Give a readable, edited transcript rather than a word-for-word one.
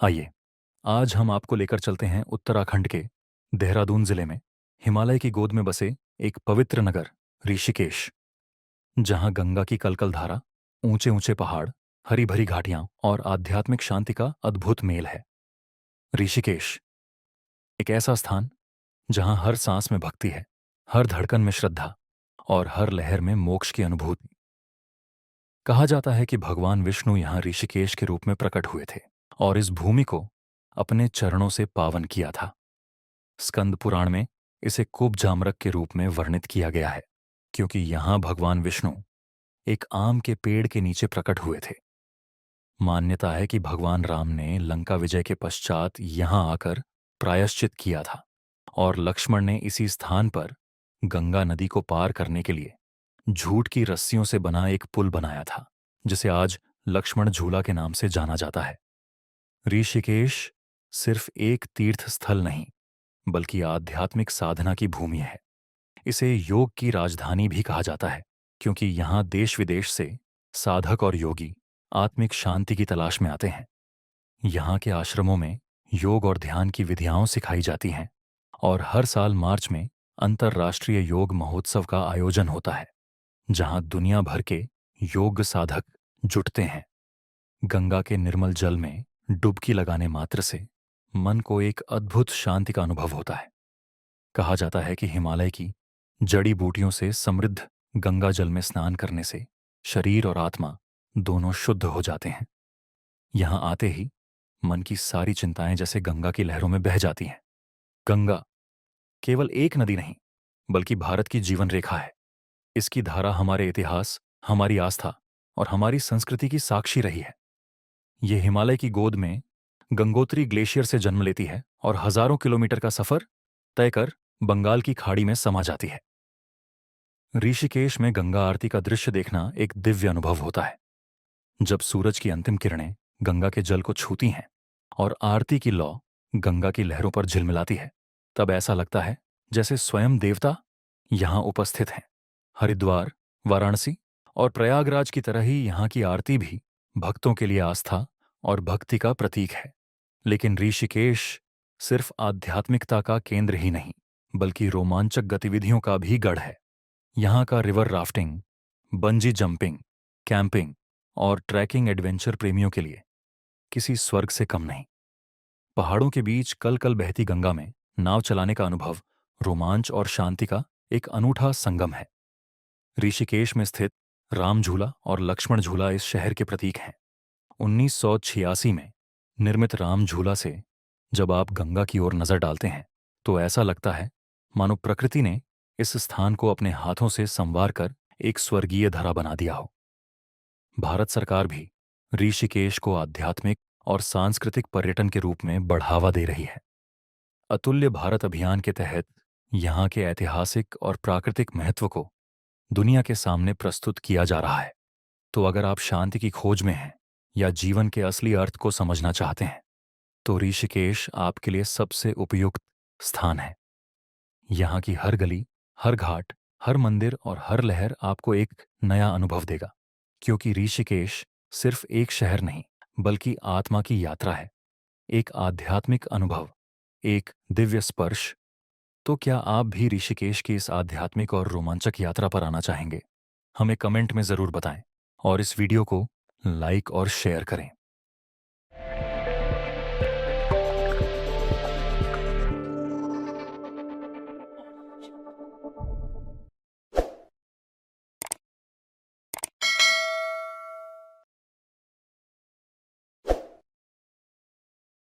आइए, आज हम आपको लेकर चलते हैं उत्तराखंड के देहरादून जिले में हिमालय की गोद में बसे एक पवित्र नगर ऋषिकेश, जहां गंगा की कलकल धारा, ऊंचे ऊंचे पहाड़, हरी भरी घाटियां और आध्यात्मिक शांति का अद्भुत मेल है। ऋषिकेश एक ऐसा स्थान जहां हर सांस में भक्ति है, हर धड़कन में श्रद्धा और हर लहर में मोक्ष की अनुभूति। कहा जाता है कि भगवान विष्णु यहां ऋषिकेश के रूप में प्रकट हुए थे और इस भूमि को अपने चरणों से पावन किया था। स्कंद पुराण में इसे कुब जामरक के रूप में वर्णित किया गया है, क्योंकि यहां भगवान विष्णु एक आम के पेड़ के नीचे प्रकट हुए थे। मान्यता है कि भगवान राम ने लंका विजय के पश्चात यहां आकर प्रायश्चित किया था और लक्ष्मण ने इसी स्थान पर गंगा नदी को पार करने के लिए झूठ की रस्सियों से बना एक पुल बनाया था, जिसे आज लक्ष्मण झूला के नाम से जाना जाता है। ऋषिकेश सिर्फ एक तीर्थ स्थल नहीं, बल्कि आध्यात्मिक साधना की भूमि है। इसे योग की राजधानी भी कहा जाता है, क्योंकि यहाँ देश विदेश से साधक और योगी आत्मिक शांति की तलाश में आते हैं। यहाँ के आश्रमों में योग और ध्यान की विधियां सिखाई जाती हैं और हर साल मार्च में अंतर्राष्ट्रीय योग महोत्सव का आयोजन होता है, जहाँ दुनिया भर के योग साधक जुटते हैं। गंगा के निर्मल जल में डुबकी लगाने मात्र से मन को एक अद्भुत शांति का अनुभव होता है। कहा जाता है कि हिमालय की जड़ी बूटियों से समृद्ध गंगा जल में स्नान करने से शरीर और आत्मा दोनों शुद्ध हो जाते हैं। यहां आते ही मन की सारी चिंताएं जैसे गंगा की लहरों में बह जाती हैं। गंगा केवल एक नदी नहीं, बल्कि भारत की जीवन रेखा है। इसकी धारा हमारे इतिहास, हमारी आस्था और हमारी संस्कृति की साक्षी रही है। ये हिमालय की गोद में गंगोत्री ग्लेशियर से जन्म लेती है और हजारों किलोमीटर का सफर तय कर बंगाल की खाड़ी में समा जाती है। ऋषिकेश में गंगा आरती का दृश्य देखना एक दिव्य अनुभव होता है। जब सूरज की अंतिम किरणें गंगा के जल को छूती हैं और आरती की लौ गंगा की लहरों पर झिलमिलाती है, तब ऐसा लगता है जैसे स्वयं देवता यहां उपस्थित हैं। हरिद्वार, वाराणसी और प्रयागराज की तरह ही यहाँ की आरती भी भक्तों के लिए आस्था और भक्ति का प्रतीक है। लेकिन ऋषिकेश सिर्फ आध्यात्मिकता का केंद्र ही नहीं, बल्कि रोमांचक गतिविधियों का भी गढ़ है। यहाँ का river rafting, bungee jumping, camping और ट्रैकिंग एडवेंचर प्रेमियों के लिए किसी स्वर्ग से कम नहीं। पहाड़ों के बीच कल कल बहती गंगा में नाव चलाने का अनुभव रोमांच और शांति का एक अनूठा संगम है। ऋषिकेश में स्थित राम झूला और लक्ष्मण झूला इस शहर के प्रतीक हैं। 1986 में निर्मित राम झूला से जब आप गंगा की ओर नजर डालते हैं, तो ऐसा लगता है मानो प्रकृति ने इस स्थान को अपने हाथों से संवार कर एक स्वर्गीय धरा बना दिया हो। भारत सरकार भी ऋषिकेश को आध्यात्मिक और सांस्कृतिक पर्यटन के रूप में बढ़ावा दे रही है। अतुल्य भारत अभियान के तहत यहाँ के ऐतिहासिक और प्राकृतिक महत्व को दुनिया के सामने प्रस्तुत किया जा रहा है। तो अगर आप शांति की खोज में हैं या जीवन के असली अर्थ को समझना चाहते हैं, तो ऋषिकेश आपके लिए सबसे उपयुक्त स्थान है। यहाँ की हर गली, हर घाट, हर मंदिर और हर लहर आपको एक नया अनुभव देगा, क्योंकि ऋषिकेश सिर्फ एक शहर नहीं, बल्कि आत्मा की यात्रा है, एक आध्यात्मिक अनुभव, एक दिव्य स्पर्श। तो क्या आप भी ऋषिकेश की इस आध्यात्मिक और रोमांचक यात्रा पर आना चाहेंगे? हमें कमेंट में जरूर बताएं और इस वीडियो को लाइक और शेयर करें।